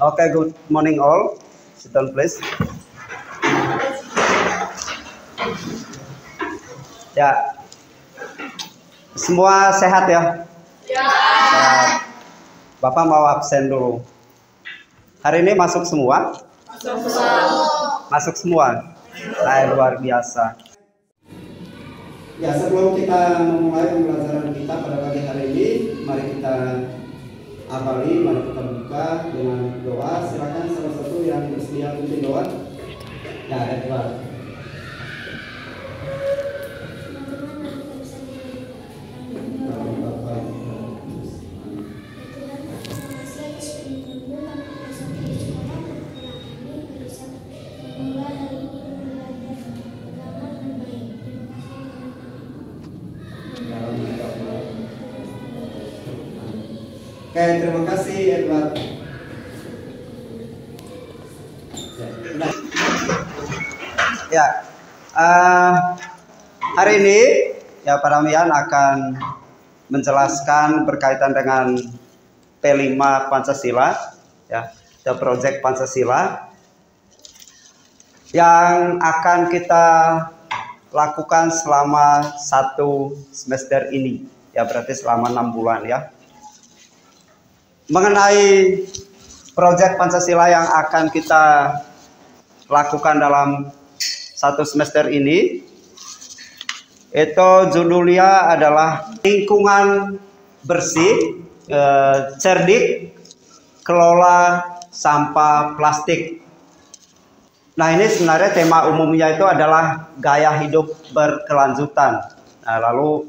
Okay, good morning all. Sit down please. Ya, semua sehat ya? Ya. Sehat. Bapak mau absen dulu. Hari ini masuk semua? Masuk semua. Masuk semua? Nah, luar biasa. Ya, sebelum kita memulai pembelajaran kita pada pagi hari ini, mari kita awali, mari kita buka dengan doa. Silakan salah satu yang bersedia pimpin doa. Ya, Edward. Oke, terima kasih Edward. Ya, hari ini ya Pak Damian akan menjelaskan berkaitan dengan P5 Pancasila, ya, The Project Pancasila yang akan kita lakukan selama 1 semester ini, ya berarti selama 6 bulan ya. Mengenai proyek Pancasila yang akan kita lakukan dalam 1 semester ini, itu judulnya adalah lingkungan bersih, cerdik, kelola sampah plastik. Nah, ini sebenarnya tema umumnya itu adalah gaya hidup berkelanjutan. Nah, lalu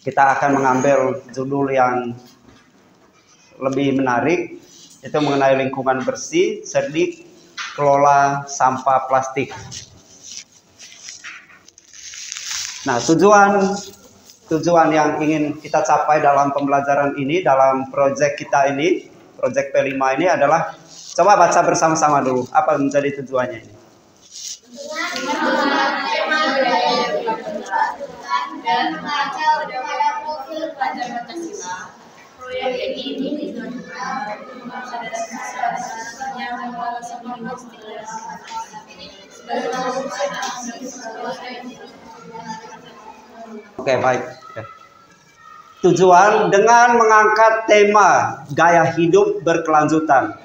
kita akan mengambil judul yang lebih menarik, itu mengenai lingkungan bersih, cerdik, kelola sampah plastik. Nah, tujuan yang ingin kita capai dalam pembelajaran ini, dalam proyek kita ini, proyek P5 ini adalah, coba baca bersama-sama dulu, apa menjadi tujuannya ini? Dan membaca pada profil pelajar Pancasila. Proyek ini ditujukan yang Oke, baik. Tujuan dengan mengangkat tema gaya hidup berkelanjutan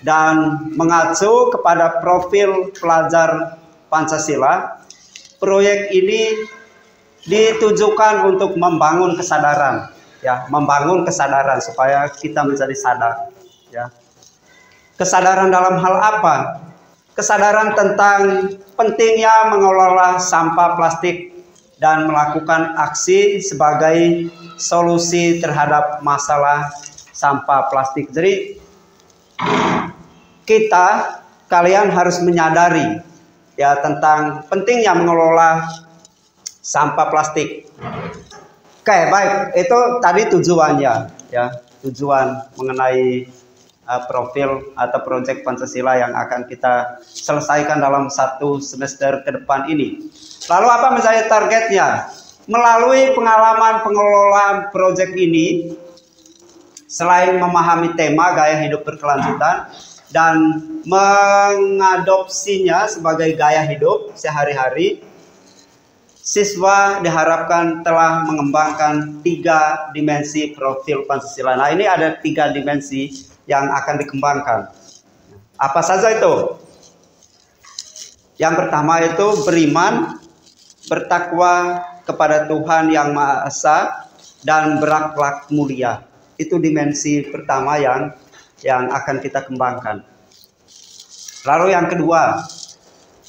dan mengacu kepada profil pelajar Pancasila, proyek ini ditujukan untuk membangun kesadaran, ya, membangun kesadaran supaya kita menjadi sadar, ya. Kesadaran dalam hal apa? Kesadaran tentang pentingnya mengelola sampah plastik dan melakukan aksi sebagai solusi terhadap masalah sampah plastik. Jadi kalian harus menyadari ya tentang pentingnya mengelola sampah plastik. Oke, baik, itu tadi tujuannya ya, tujuan mengenai profil atau proyek Pancasila yang akan kita selesaikan dalam 1 semester ke depan ini. Lalu apa menjadi targetnya? Melalui pengalaman pengelolaan proyek ini, selain memahami tema gaya hidup berkelanjutan dan mengadopsinya sebagai gaya hidup sehari-hari, siswa diharapkan telah mengembangkan 3 dimensi profil Pancasila. Nah, ini ada 3 dimensi yang akan dikembangkan. Apa saja itu? Yang pertama itu beriman, bertakwa kepada Tuhan Yang Maha Esa, dan berakhlak mulia. Itu dimensi pertama yang akan kita kembangkan. Lalu yang kedua,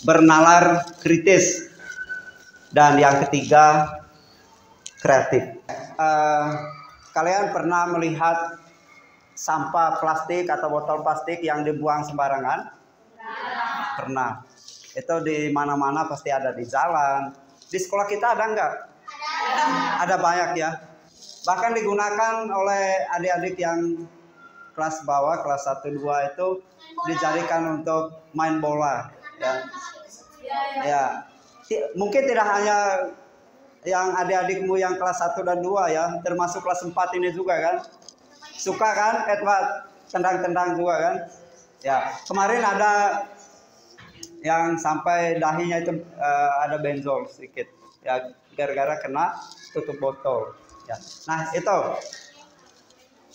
bernalar kritis. Dan yang ketiga, kreatif. Kalian pernah melihat sampah plastik atau botol plastik yang dibuang sembarangan? Pernah. Itu di mana-mana pasti ada, di jalan. Di sekolah kita ada enggak? Ada banyak ya. Bahkan digunakan oleh adik-adik yang kelas bawah, kelas 1, 2 itu dijadikan untuk main bola. Ya. Mungkin tidak hanya yang adik-adikmu yang kelas 1 dan 2 ya, termasuk kelas 4 ini juga kan. Suka kan Edward? tendang-tendang juga kan. Ya, kemarin ada yang sampai dahinya itu ada benjol sedikit. Ya, gara-gara kena tutup botol. Ya. Nah, itu.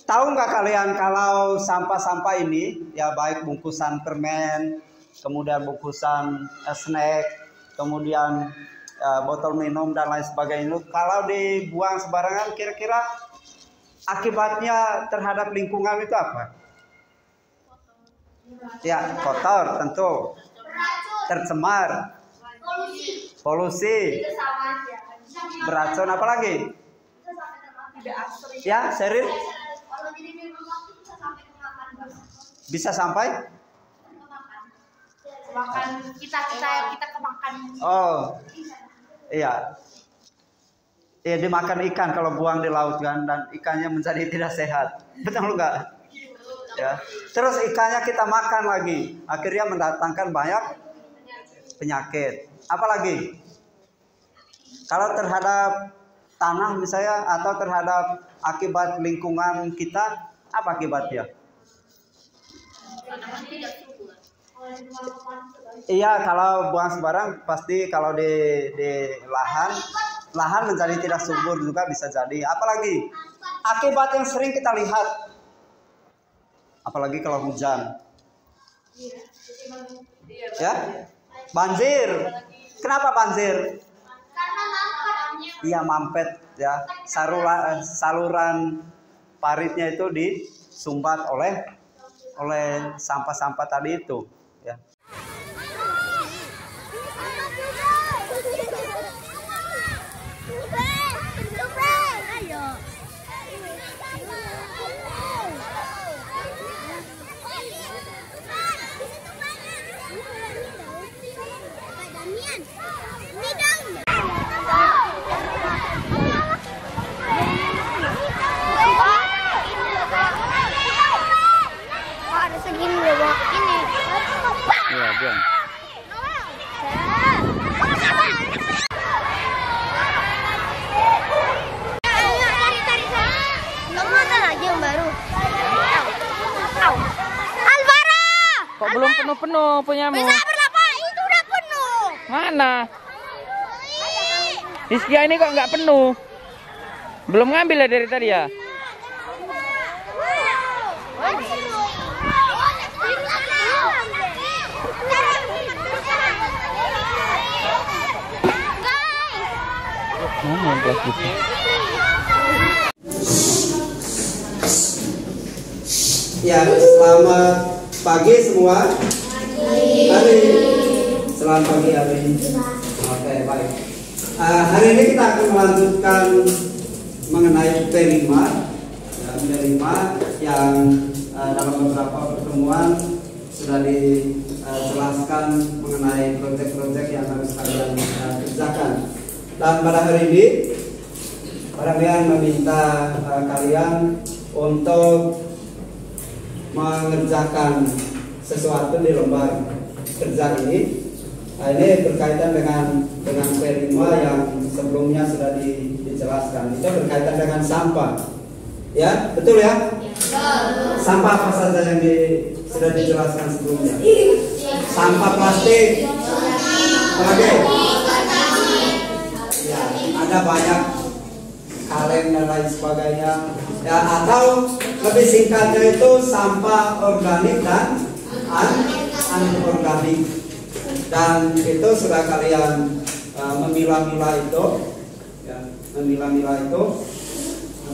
Tahu nggak kalian kalau sampah-sampah ini, ya baik bungkusan permen, kemudian bungkusan snack, kemudian botol minum dan lain sebagainya, kalau dibuang sembarangan, kira-kira akibatnya terhadap lingkungan itu apa? Ya, kotor tentu, tercemar, polusi, beracun, apa lagi? Ya, Sheryl? Bisa sampai? Makan kita kemakan. Oh, iya. Ya, dimakan ikan kalau buang di laut kan, dan ikannya menjadi tidak sehat. Betul nggak? Ya. Terus ikannya kita makan lagi, akhirnya mendatangkan banyak penyakit. Apalagi kalau terhadap tanah misalnya, atau terhadap akibat lingkungan kita, apa akibatnya? Iya, kalau buang sembarang pasti kalau di lahan menjadi tidak subur juga bisa jadi. Apalagi akibat yang sering kita lihat, apalagi kalau hujan, ya, banjir. Kenapa banjir? Iya, mampet ya, saluran paritnya itu disumbat oleh sampah-sampah tadi itu ya. Iya, buang. Kok belum penuh-penuh punyamu? Bisa berapa? Itu udah penuh. Mana? Rizkia ini kok nggak penuh? Belum ngambil ya dari tadi ya? Mana yang plastiknya? Ya, selamat pagi semua. Hari. Selamat pagi hari. Oke, baik. Hari ini kita akan melanjutkan mengenai P5. Ya, P5 yang dalam beberapa pertemuan sudah dijelaskan mengenai proyek-proyek yang harus kalian kerjakan. Dan pada hari ini, Paramian meminta kalian untuk mengerjakan sesuatu di lembar kerja ini. Nah, ini berkaitan dengan P5 yang sebelumnya sudah dijelaskan. Itu berkaitan dengan sampah. Ya, betul ya? Sampah apa saja yang sudah dijelaskan sebelumnya? Sampah plastik. Oke. Ya, ada banyak kaleng dan lain sebagainya. Ya, atau lebih singkatnya itu sampah organik dan anorganik. Dan itu sudah kalian memilah-milah itu, ya, memilah-milah itu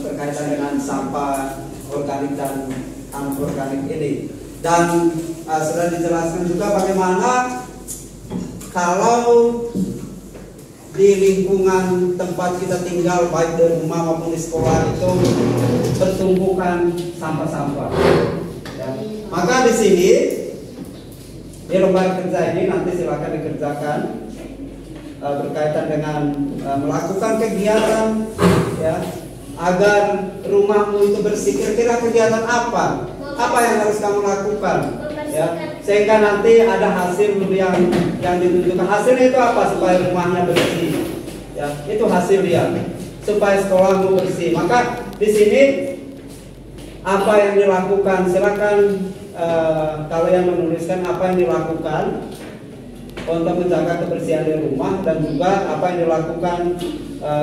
berkaitan dengan sampah organik dan anorganik ini. Dan sudah dijelaskan juga bagaimana kalau di lingkungan tempat kita tinggal, baik di rumah maupun di sekolah, itu bertumbukan sampah-sampah. Ya. Maka di sini di lembar kerja ini nanti silakan dikerjakan berkaitan dengan melakukan kegiatan, ya, agar rumahmu itu bersih. Kira-kira kegiatan apa yang harus kamu lakukan, ya, sehingga nanti ada hasil yang ditunjukkan. Hasilnya itu apa? Supaya rumahnya bersih, ya, itu hasil dia, supaya sekolahmu bersih. Maka di sini apa yang dilakukan. Silakan kalian menuliskan apa yang dilakukan untuk menjaga kebersihan di rumah dan juga apa yang dilakukan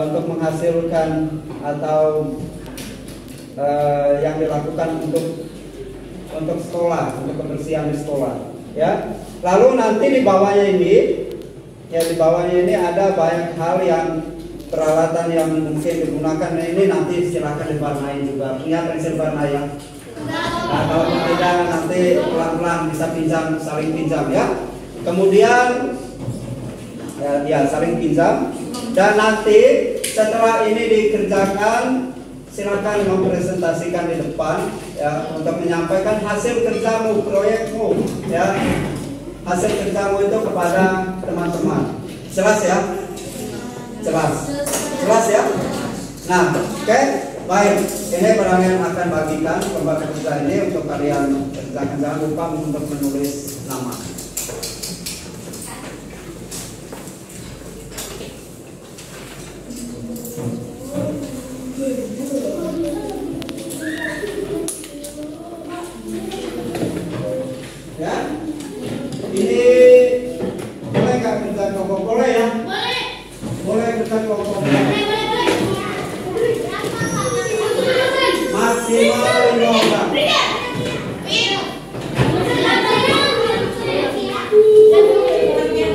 untuk menghasilkan atau yang dilakukan untuk sekolah, untuk kebersihan di sekolah, ya. Lalu nanti di bawahnya ini, ya di bawahnya ini ada banyak hal yang peralatan yang mungkin digunakan. Nah, ini nanti silakan diwarnai juga. Ingat pensil warna ya. Nah, kalau tidak nanti pelan-pelan bisa pinjam, saling pinjam ya. Kemudian ya saling pinjam. Dan nanti setelah ini dikerjakan, silakan mempresentasikan di depan ya untuk menyampaikan hasil kerjamu, proyekmu ya. Hasil kerjamu itu kepada teman-teman. Jelas ya? Jelas ya? Nah, oke, baik. Ini barang yang akan bagikan lembaga kerja ini untuk kalian kerjakan. Jangan lupa untuk menulis nama. Ya, ini boleh nggak kerja kelompok? Boleh ya? Boleh kerja kelompok. Maksimal 5 orang.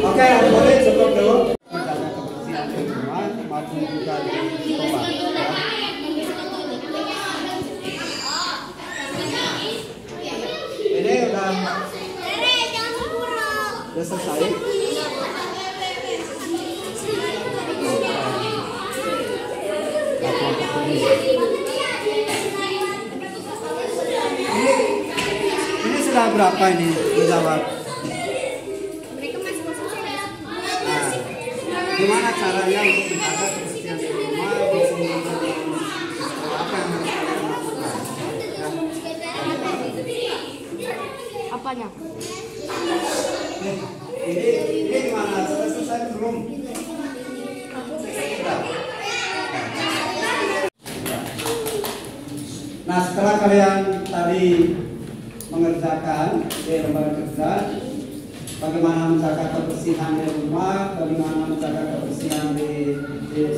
Oke, boleh cukup dulu. Menjaga kebersihan di rumah maupun juga di sekolah. Ini udah selesai. Ini sudah berapa ini menjawab? Nah, gimana caranya untuk menjaga kebersihan di rumah? Apa yang harus kalian lakukan? Apanya? Ini gimana? Sudah selesai belum? Nah, setelah kalian tadi mengerjakan di lembaga kerja, bagaimana menjaga kebersihan di rumah, bagaimana menjaga kebersihan di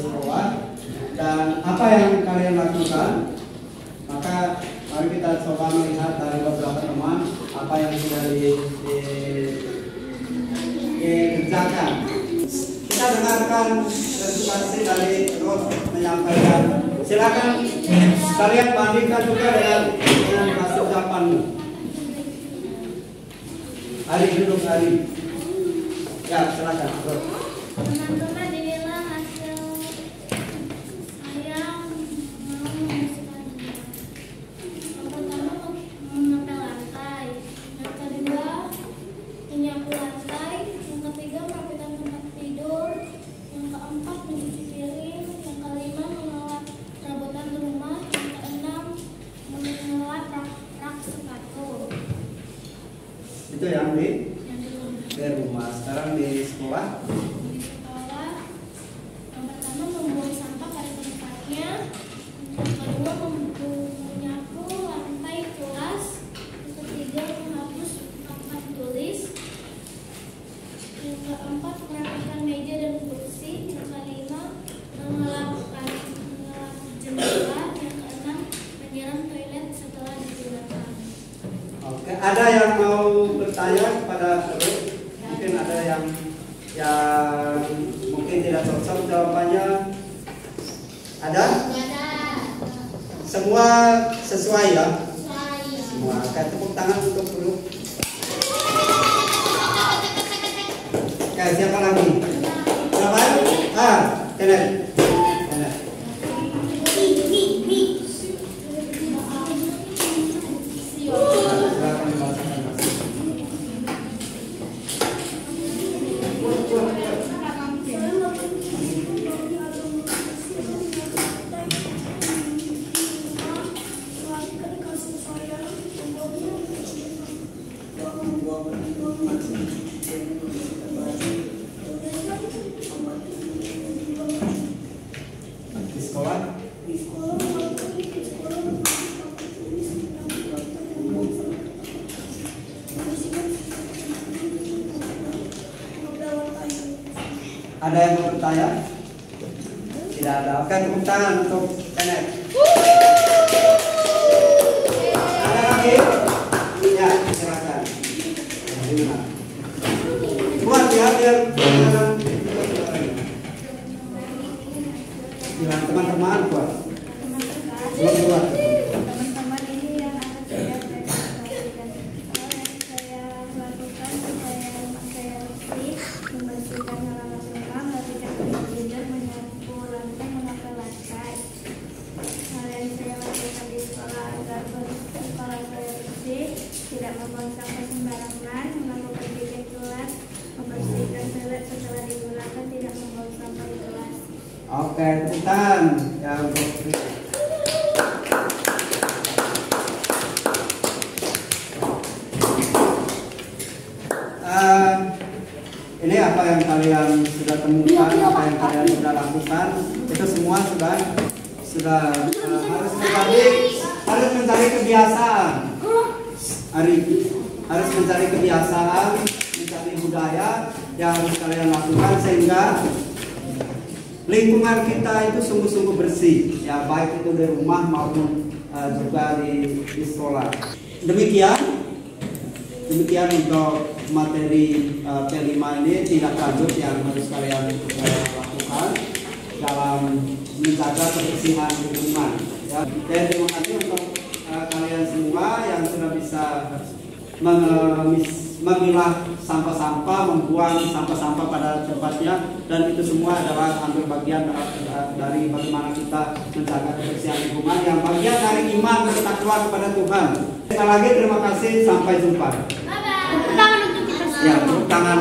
sekolah, dan apa yang kalian lakukan, maka mari kita coba melihat dari beberapa teman apa yang sudah dikerjakan. Kita dengarkan presentasi dari Ruth menyampaikan. Silakan kalian bandingkan juga dengan hasil ucapanmu. Hari duduk hari. Ya, silakan. Teman-teman, inilah hasil saya mau membersihkan. Yang pertama mengepel lantai, yang kedua menyapu lantai, yang ketiga merapikan tempat tidur, yang keempat mencuci piring, yang kelima mengelola perabotan rumah, yang keenam mengelola rak sepatu. Itu yang di rumah. Sekarang di sekolah. Di sekolah, yang pertama membuang sampah pada tempatnya, yang kedua menyapu lantai kelas, yang ketiga menghapus papan tulis, yang keempat merapikan meja dan kursi, yang kelima mengelap jendela, yang keenam menyiram toilet setelah digunakan. Oke, ada yang mau bertanya kepada Ruth? Mungkin ada yang mungkin tidak cocok jawabannya. Ada? Semua sesuai ya? Semua. Oke, tepuk tangan untuk Ruth. Oke, siapa lagi? Siapa? Kenneth. Di sekolah Ada yang mau bertanya? Tidak ada. Oke, tepuk tangan untuk Enek. Ada lagi? Ya, silakan. Gimana? Buat ya, biar bilang teman-teman buat. Buat. Teman-teman, ini yang akan saya presentasikan. Yang saya lakukan supaya rumah saya bersih, membersihkan halaman rumah, melakukan tidur, menyapu lantai, mengepel lantai. Hal yang saya lakukan di sekolah agar sekolah saya bersih, tidak membuang sampah sembarangan, melakukan tiket kelas, membersihkan toilet setelah digunakan, tidak membuang sampah di kelas. Oke, tepuk tangan. Ya, untuk ini apa yang kalian sudah temukan, apa yang kalian sudah lakukan, itu semua harus mencari kebiasaan. Harus mencari kebiasaan, mencari budaya yang harus kalian lakukan sehingga lingkungan kita itu sungguh-sungguh bersih, ya baik itu di rumah maupun juga di sekolah. Demikian untuk materi P5 ini tidak lanjut yang harus kalian lakukan dalam menjaga kebersihan lingkungan. Ya. Dan terima kasih untuk kalian semua yang sudah bisa memilah sampah-sampah, membuang sampah-sampah pada tempatnya, dan itu semua adalah ambil bagian dari bagaimana kita menjaga kebersihan lingkungan yang bagian dari iman dan ketakwaan kepada Tuhan. Sekali lagi terima kasih, sampai jumpa. Tepuk tangan untuk kita semua. Ya, tepuk tangan.